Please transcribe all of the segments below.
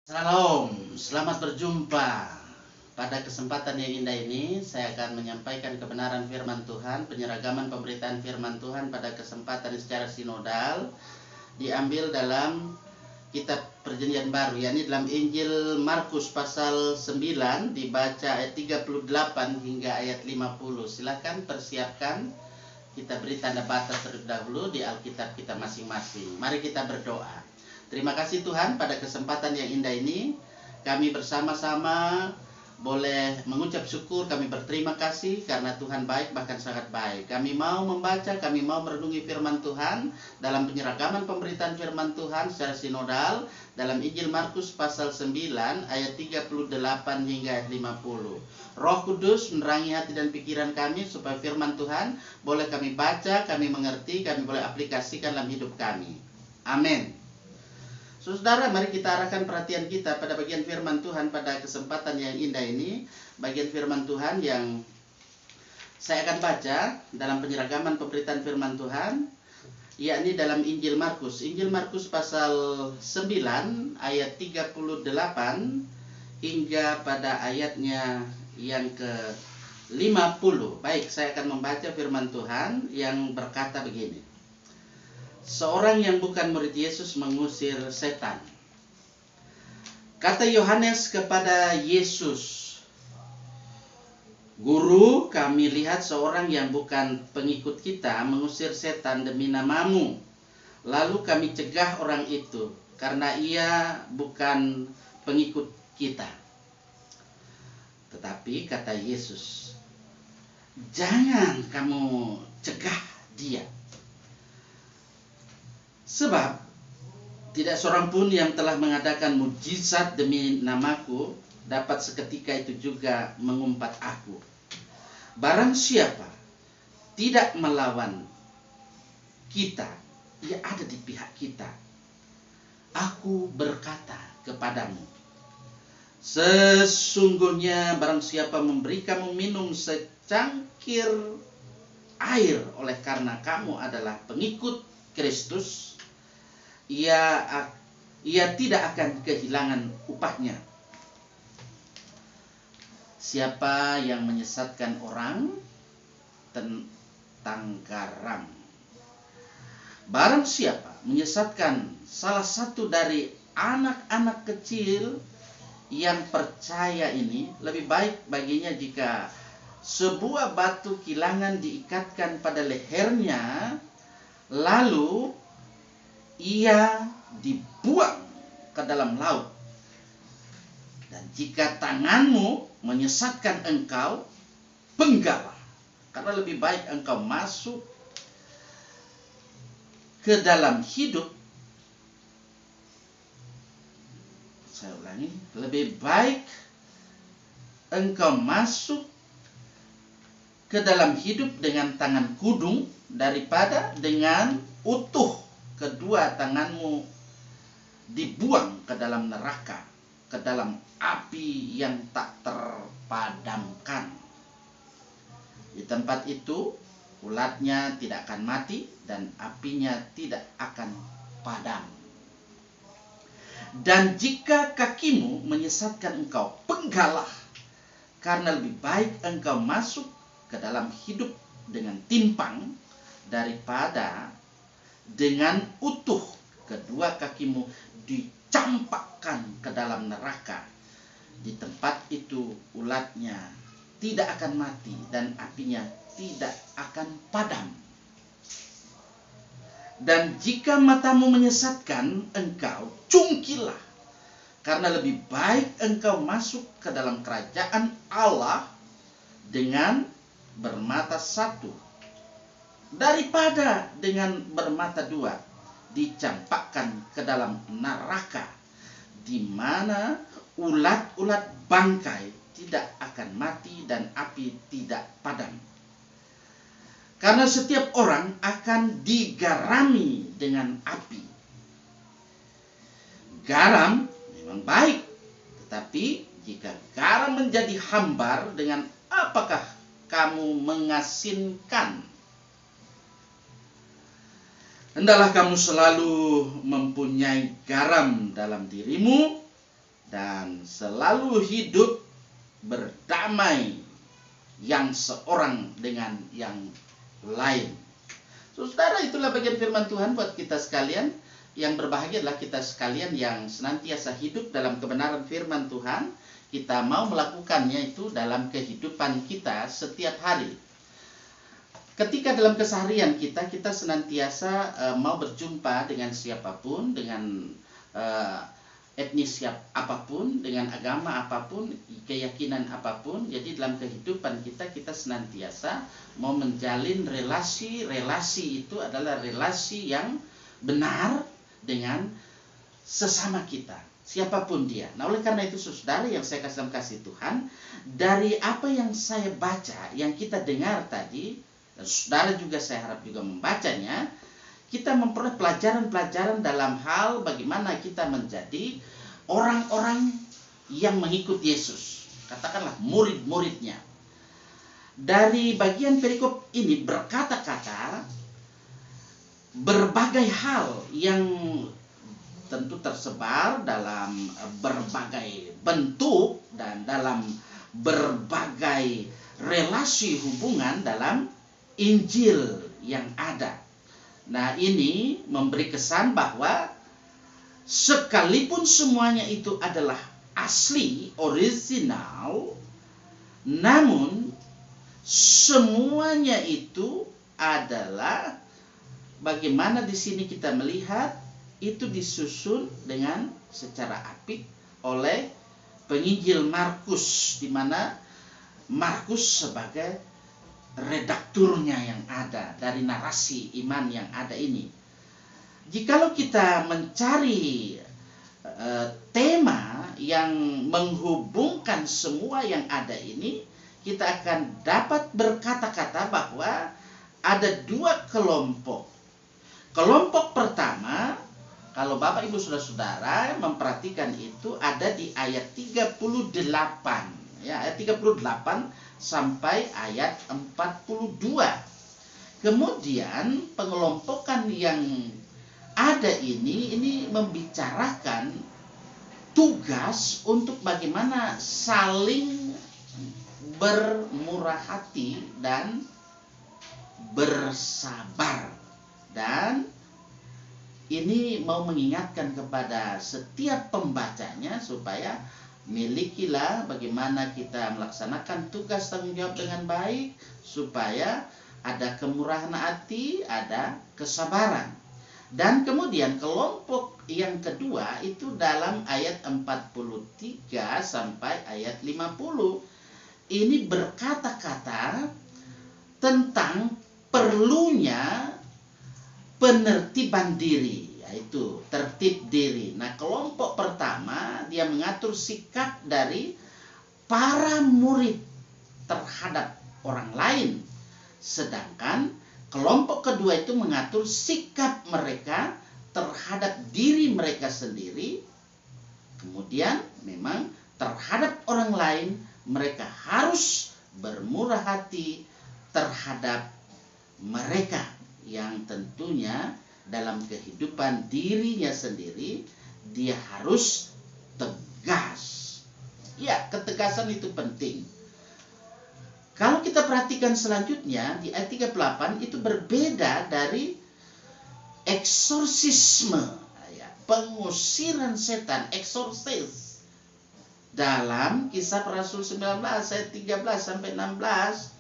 Shalom, selamat berjumpa. Pada kesempatan yang indah ini, saya akan menyampaikan kebenaran firman Tuhan, penyeragaman pemberitaan firman Tuhan pada kesempatan secara sinodal, diambil dalam kitab Perjanjian Baru, yakni dalam Injil Markus pasal 9, dibaca ayat 38 hingga ayat 50. Silakan persiapkan, kita beri tanda batas terlebih dahulu di Alkitab kita masing-masing. Mari kita berdoa. Terima kasih Tuhan, pada kesempatan yang indah ini kami bersama-sama boleh mengucap syukur. Kami berterima kasih karena Tuhan baik, bahkan sangat baik. Kami mau membaca, kami mau merenungi firman Tuhan dalam penyeragaman pemberitaan firman Tuhan secara sinodal dalam Injil Markus pasal 9 ayat 38 hingga ayat 50. Roh Kudus menerangi hati dan pikiran kami supaya firman Tuhan boleh kami baca, kami mengerti, kami boleh aplikasikan dalam hidup kami. Amin. Saudara, mari kita arahkan perhatian kita pada bagian firman Tuhan pada kesempatan yang indah ini. Bagian firman Tuhan yang saya akan baca dalam penyeragaman pemberitaan firman Tuhan, yakni dalam Injil Markus. Injil Markus pasal 9 ayat 38 hingga pada ayatnya yang ke-50. Baik, saya akan membaca firman Tuhan yang berkata begini. Seorang yang bukan murid Yesus mengusir setan. Kata Yohanes kepada Yesus, "Guru, kami lihat seorang yang bukan pengikut kita mengusir setan demi namamu. Lalu kami cegah orang itu karena ia bukan pengikut kita." Tetapi kata Yesus, "Jangan kamu cegah dia. Sebab tidak seorang pun yang telah mengadakan mujizat demi namaku dapat seketika itu juga mengumpat aku. Barang siapa tidak melawan kita, ia ada di pihak kita. Aku berkata kepadamu, sesungguhnya barang siapa memberi kamu minum secangkir air oleh karena kamu adalah pengikut Kristus, ia tidak akan kehilangan upahnya. Siapa yang menyesatkan orang tentang garam, barang siapa menyesatkan salah satu dari anak-anak kecil yang percaya ini, lebih baik baginya jika sebuah batu kilangan diikatkan pada lehernya, lalu ia dibuang ke dalam laut. Dan jika tanganmu menyesatkan engkau, penggalah, karena lebih baik engkau masuk ke dalam hidup. Saya ulangi, lebih baik engkau masuk ke dalam hidup dengan tangan kudung daripada dengan utuh kedua tanganmu dibuang ke dalam neraka, ke dalam api yang tak terpadamkan. Di tempat itu ulatnya tidak akan mati dan apinya tidak akan padam. Dan jika kakimu menyesatkan engkau, penggalah, karena lebih baik engkau masuk ke dalam hidup dengan timpang daripada dengan utuh kedua kakimu dicampakkan ke dalam neraka. Di tempat itu ulatnya tidak akan mati dan apinya tidak akan padam. Dan jika matamu menyesatkan engkau, cungkilah, karena lebih baik engkau masuk ke dalam kerajaan Allah dengan bermata satu daripada dengan bermata dua dicampakkan ke dalam neraka, di mana ulat-ulat bangkai tidak akan mati dan api tidak padam. Karena setiap orang akan digarami dengan api. Garam memang baik, tetapi jika garam menjadi hambar, dengan apakah kamu mengasinkan? Hendaklah kamu selalu mempunyai garam dalam dirimu dan selalu hidup berdamai yang seorang dengan yang lain. Saudara, itulah bagian firman Tuhan buat kita sekalian. Yang berbahagia adalah kita sekalian yang senantiasa hidup dalam kebenaran firman Tuhan. Kita mau melakukannya itu dalam kehidupan kita setiap hari. Ketika dalam keseharian kita senantiasa mau berjumpa dengan siapapun, dengan etnis apapun, dengan agama apapun, keyakinan apapun. Jadi dalam kehidupan kita senantiasa mau menjalin relasi itu adalah relasi yang benar dengan sesama kita, siapapun dia. Nah, oleh karena itu saudara yang saya kasih dalam kasih Tuhan, dari apa yang saya baca, yang kita dengar tadi, dan saudara juga saya harap juga membacanya, kita memperoleh pelajaran-pelajaran dalam hal bagaimana kita menjadi orang-orang yang mengikut Yesus. Katakanlah murid-muridnya. Dari bagian perikop ini berkata-kata berbagai hal yang tentu tersebar dalam berbagai bentuk dan dalam berbagai relasi hubungan dalam Injil yang ada. Nah, ini memberi kesan bahwa sekalipun semuanya itu adalah asli, original, namun semuanya itu adalah bagaimana di sini kita melihat itu disusun dengan secara apik oleh penginjil Markus, di mana Markus sebagai redakturnya yang ada dari narasi iman yang ada ini. Jikalau kita mencari tema yang menghubungkan semua yang ada ini, kita akan dapat berkata-kata bahwa ada dua kelompok. Kelompok pertama, kalau Bapak Ibu Saudara-saudara memperhatikan itu ada di ayat 38. Ya, ayat 38 sampai ayat 42. Kemudian pengelompokan yang ada ini membicarakan tugas untuk bagaimana saling bermurah hati dan bersabar. Dan ini mau mengingatkan kepada setiap pembacanya supaya milikilah bagaimana kita melaksanakan tugas tanggung jawab dengan baik, supaya ada kemurahan hati, ada kesabaran. Dan kemudian kelompok yang kedua itu dalam ayat 43 sampai ayat 50. Ini berkata-kata tentang perlunya penertiban diri, yaitu tertib diri. Nah, kelompok pertama dia mengatur sikap dari para murid terhadap orang lain, sedangkan kelompok kedua itu mengatur sikap mereka terhadap diri mereka sendiri. Kemudian memang terhadap orang lain mereka harus bermurah hati terhadap mereka, yang tentunya dalam kehidupan dirinya sendiri dia harus tegas. Ya, ketegasan itu penting. Kalau kita perhatikan selanjutnya di ayat 38 itu berbeda dari eksorsisme, ya, pengusiran setan, eksorsis. Dalam Kisah Para Rasul 19 ayat 13 sampai 16,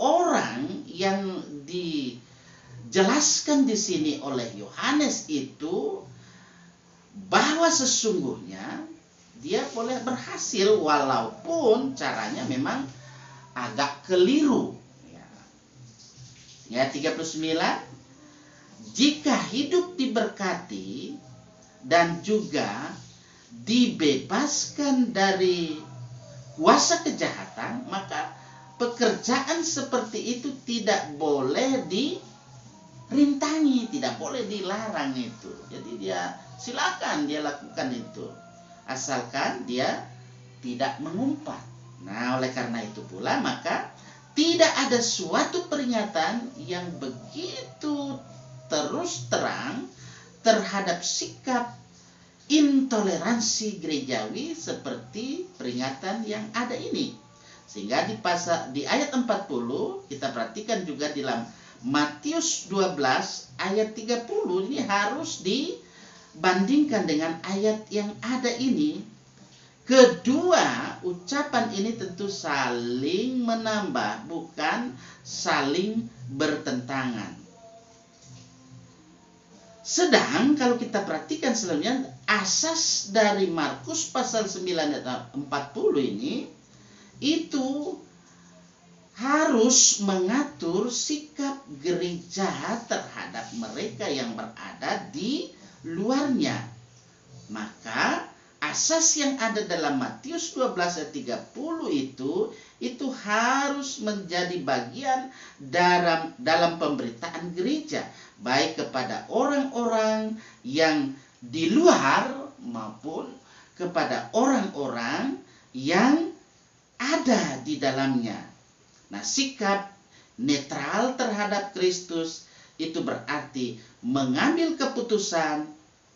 orang yang dijelaskan di sini oleh Yohanes itu bahwa sesungguhnya dia boleh berhasil walaupun caranya memang agak keliru. Ya, 39, jika hidup diberkati dan juga dibebaskan dari kuasa kejahatan, maka pekerjaan seperti itu tidak boleh dirintangi, tidak boleh dilarang itu. Jadi dia silakan dia lakukan itu, asalkan dia tidak mengumpat. Nah, oleh karena itu pula maka tidak ada suatu peringatan yang begitu terus terang terhadap sikap intoleransi gerejawi seperti peringatan yang ada ini. Sehingga di ayat 40 kita perhatikan juga dalam Matius 12 ayat 30 ini harus dibandingkan dengan ayat yang ada ini. Kedua ucapan ini tentu saling menambah, bukan saling bertentangan. Sedang kalau kita perhatikan sebenarnya asas dari Markus pasal 9 ayat 40 ini itu harus mengatur sikap gereja terhadap mereka yang berada di luarnya. Maka asas yang ada dalam Matius 12 ayat 30 itu harus menjadi bagian dalam pemberitaan gereja, baik kepada orang-orang yang di luar maupun kepada orang-orang yang ada di dalamnya. Nah, sikap netral terhadap Kristus itu berarti mengambil keputusan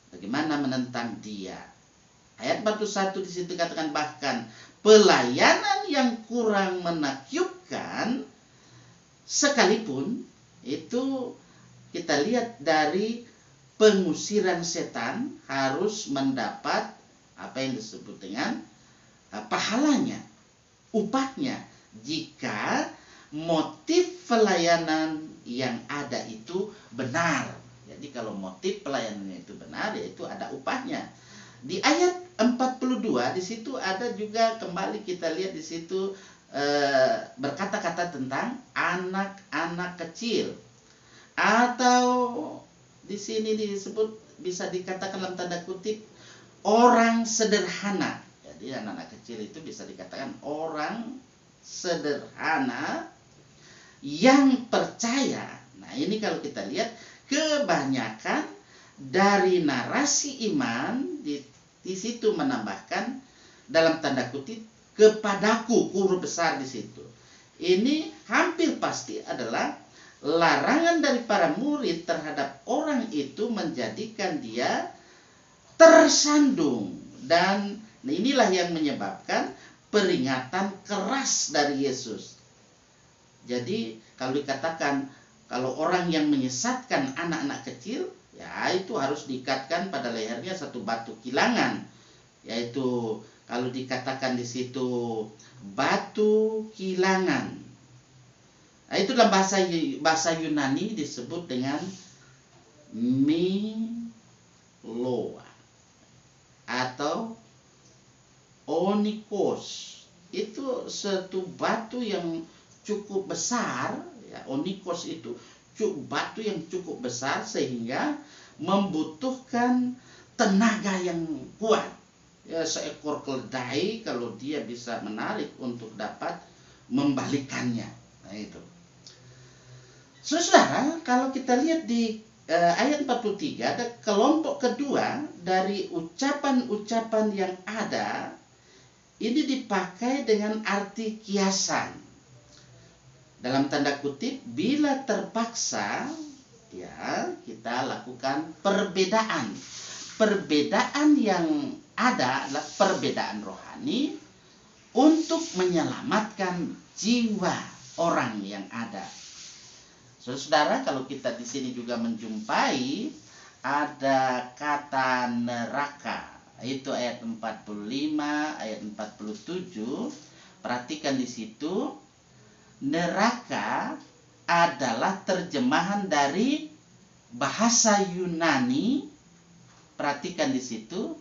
bagaimana menentang Dia. Ayat 41 di situ katakan bahkan pelayanan yang kurang menakyubkan sekalipun itu kita lihat dari pengusiran setan harus mendapat apa yang disebut dengan pahalanya, upahnya, jika motif pelayanan yang ada itu benar. Jadi kalau motif pelayanannya itu benar, yaitu ada upahnya. Di ayat 42 di situ ada juga kembali kita lihat di situ berkata-kata tentang anak-anak kecil, atau di sini disebut bisa dikatakan dalam tanda kutip orang sederhana. Jadi anak-anak kecil itu bisa dikatakan orang sederhana yang percaya. Nah, ini kalau kita lihat kebanyakan dari narasi iman di situ menambahkan dalam tanda kutip kepadaku, huruf besar di situ. Ini hampir pasti adalah larangan dari para murid terhadap orang itu menjadikan dia tersandung, dan inilah yang menyebabkan peringatan keras dari Yesus. Jadi kalau dikatakan kalau orang yang menyesatkan anak-anak kecil, ya itu harus diikatkan pada lehernya satu batu kilangan, yaitu kalau dikatakan di situ batu kilangan. Nah, itu dalam bahasa Yunani disebut dengan miloa atau onikos. Itu satu batu yang cukup besar, ya, onikos itu batu yang cukup besar sehingga membutuhkan tenaga yang kuat. Ya, seekor keledai kalau dia bisa menarik untuk dapat membalikannya. Nah, itu. Saudara, kalau kita lihat di ayat 43 ada kelompok kedua dari ucapan-ucapan yang ada, ini dipakai dengan arti kiasan. Dalam tanda kutip, bila terpaksa, ya kita lakukan perbedaan. Perbedaan yang ada adalah perbedaan rohani untuk menyelamatkan jiwa orang yang ada. Saudara, kalau kita di sini juga menjumpai ada kata neraka, itu ayat 45, ayat 47. Perhatikan di situ. Neraka adalah terjemahan dari bahasa Yunani. Perhatikan di situ.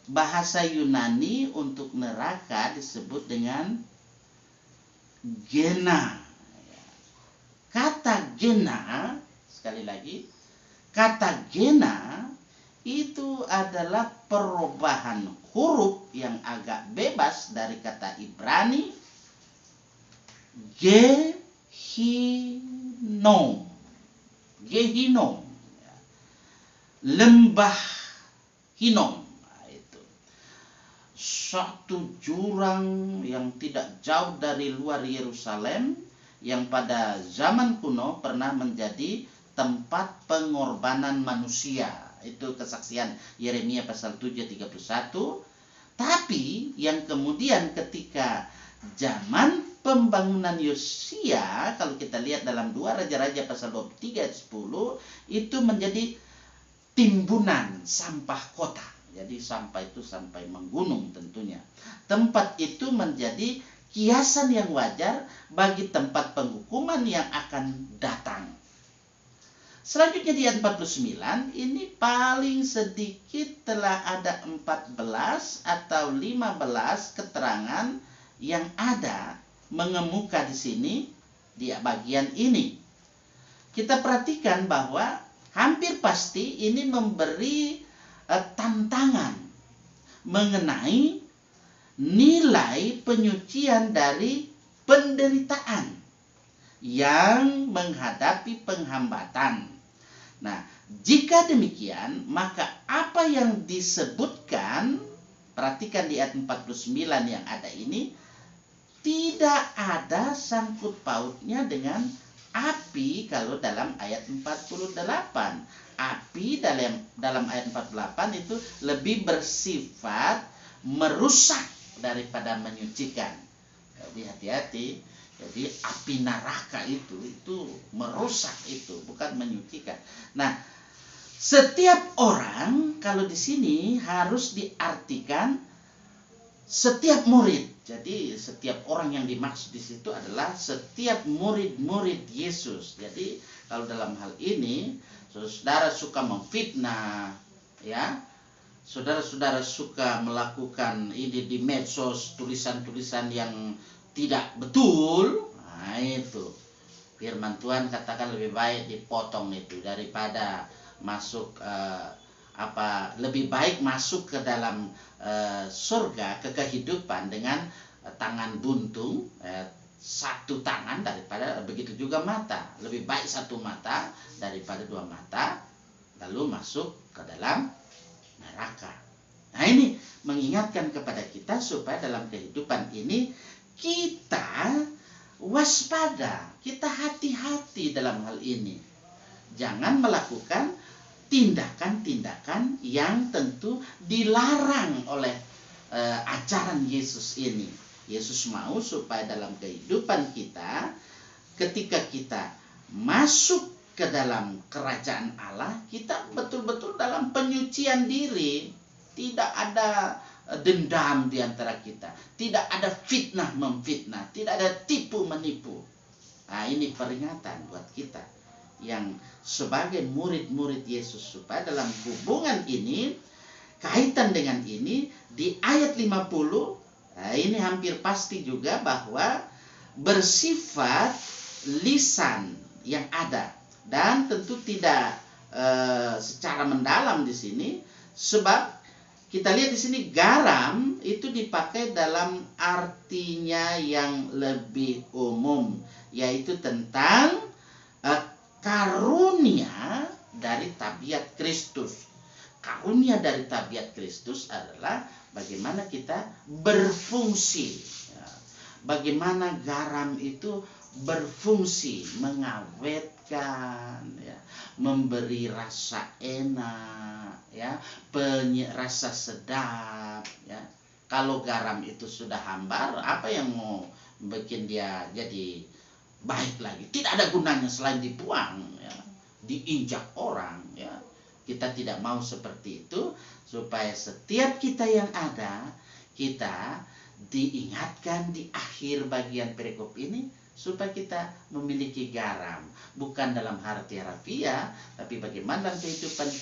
Bahasa Yunani untuk neraka disebut dengan gena. Kata gena, sekali lagi, kata gena itu adalah perubahan huruf yang agak bebas dari kata Ibrani Gehinom, lembah Hinom. Itu suatu jurang yang tidak jauh dari luar Yerusalem, yang pada zaman kuno pernah menjadi tempat pengorbanan manusia. Itu kesaksian Yeremia pasal 7 ayat 31. Tapi yang kemudian ketika zaman pembangunan Yosia, kalau kita lihat dalam 2 Raja-Raja pasal 23 ayat 10, itu menjadi timbunan sampah kota. Jadi sampah itu sampai menggunung tentunya. Tempat itu menjadi kiasan yang wajar bagi tempat penghukuman yang akan datang. Selanjutnya di ayat 49, ini paling sedikit telah ada 14 atau 15 keterangan yang ada mengemuka di sini di bagian ini. Kita perhatikan bahwa hampir pasti ini memberi tantangan mengenai nilai penyucian dari penderitaan yang menghadapi penghambatan. Nah, jika demikian, maka apa yang disebutkan, perhatikan di ayat 49 yang ada ini, tidak ada sangkut pautnya dengan api kalau dalam ayat 48. Api dalam ayat 48 itu lebih bersifat merusak daripada menyucikan. Jadi hati-hati. Jadi api neraka itu merusak, itu bukan menyucikan. Nah, setiap orang kalau di sini harus diartikan setiap murid. Jadi setiap orang yang dimaksud di situ adalah setiap murid-murid Yesus. Jadi kalau dalam hal ini saudara suka memfitnah, ya, saudara-saudara suka melakukan ini di medsos, tulisan-tulisan yang tidak betul, nah itu firman Tuhan katakan lebih baik dipotong itu daripada masuk lebih baik masuk ke dalam surga, ke kehidupan dengan tangan buntung, satu tangan daripada begitu juga mata. Lebih baik satu mata daripada dua mata lalu masuk ke dalam neraka. Nah, ini mengingatkan kepada kita supaya dalam kehidupan ini kita waspada, kita hati-hati dalam hal ini. Jangan melakukan tindakan-tindakan yang tentu dilarang oleh ajaran Yesus ini. Yesus mau supaya dalam kehidupan kita, ketika kita masuk ke dalam kerajaan Allah, kita betul-betul dalam penyucian diri. Tidak ada dendam di antara kita, tidak ada fitnah memfitnah, tidak ada tipu menipu. Nah, ini peringatan buat kita yang sebagai murid-murid Yesus, supaya dalam hubungan ini, kaitan dengan ini di ayat 50, nah ini hampir pasti juga bahwa bersifat lisan yang ada, dan tentu tidak secara mendalam di sini, sebab kita lihat di sini garam itu dipakai dalam artinya yang lebih umum, yaitu tentang karunia dari tabiat Kristus. Karunia dari tabiat Kristus adalah bagaimana kita berfungsi. Bagaimana garam itu berfungsi mengawetkan, ya, memberi rasa enak, ya, rasa sedap, ya. Kalau garam itu sudah hambar, apa yang mau bikin dia jadi baik lagi? Tidak ada gunanya selain dibuang, ya, diinjak orang, ya. Kita tidak mau seperti itu, supaya setiap kita yang ada, kita diingatkan di akhir bagian perikop ini supaya kita memiliki garam, bukan dalam arti harfiah, tapi bagaimana dalam kehidupan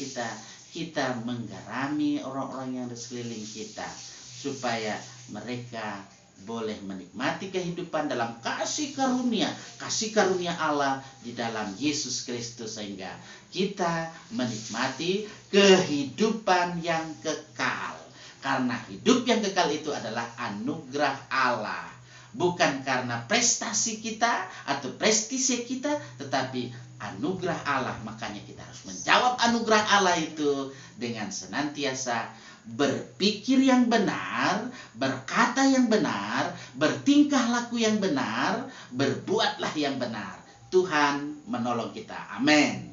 kita menggarami orang-orang yang di sekeliling kita, supaya mereka boleh menikmati kehidupan dalam kasih karunia Allah di dalam Yesus Kristus, sehingga kita menikmati kehidupan yang kekal. Karena hidup yang kekal itu adalah anugerah Allah, bukan karena prestasi kita atau prestise kita, tetapi anugerah Allah. Makanya kita harus menjawab anugerah Allah itu dengan senantiasa berpikir yang benar, berkata yang benar, bertingkah laku yang benar, berbuatlah yang benar. Tuhan menolong kita. Amin.